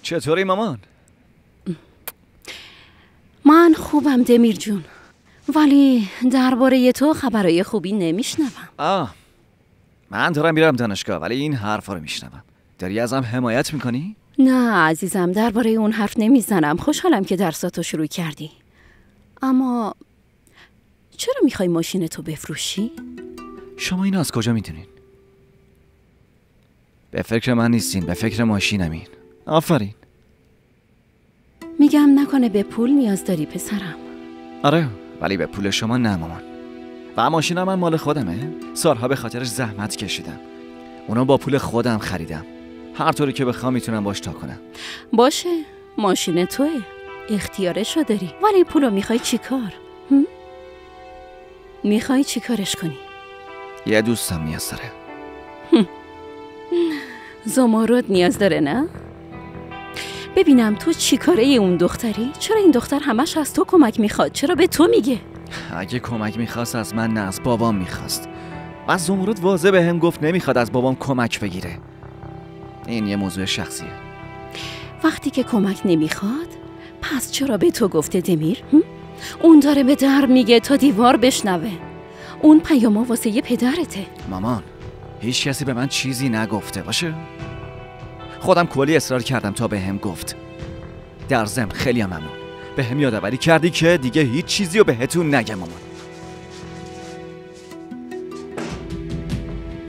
چطوری مامان؟ من خوبم دمیر جون، ولی درباره تو خبرای خوبی نمیشنوم. من دارم میرم دانشگاه ولی این حرفا رو میشنوم. داری ازم حمایت میکنی؟ نه عزیزم، درباره اون حرف نمیزنم. خوشحالم که درساتو شروع کردی، اما چرا میخوای ماشینتو بفروشی؟ شما اینو از کجا میدونین؟ به فکر من نیستین، به فکر ماشینمین. آفرین. میگم نکنه به پول نیاز داری پسرم. آره، ولی به پول شما نه مامان. و ماشینم من مال خودمه. سالها به خاطرش زحمت کشیدم. اونو با پول خودم خریدم. هر طوری که بخوام میتونم باش تا کنم. باشه، ماشین توه، اختیارشو داری، ولی پولو میخوای چی کار؟ میخوای چی کارش کنی؟ یه دوستم نیاز داره. زمرد نیاز داره نه؟ ببینم تو چی کاره اون دختری؟ چرا این دختر همش از تو کمک میخواد؟ چرا به تو میگه؟ اگه کمک میخواست از من نه از بابام میخواست. و زمرد واضح به هم گفت نمیخواد از بابام کمک بگیره. این یه موضوع شخصیه. وقتی که کمک نمیخواد پس چرا به تو گفته دمیر؟ اون داره به در میگه تا دیوار بشنوه. اون پیاما واسه یه پدرته. مامان، هیچ کسی به من چیزی نگفته باشه؟ خودم کلی اصرار کردم تا به هم گفت. در ضمن خیلی ممنون. به هم یادآوری کردی که دیگه هیچ چیزی رو بهتون نگم مامان.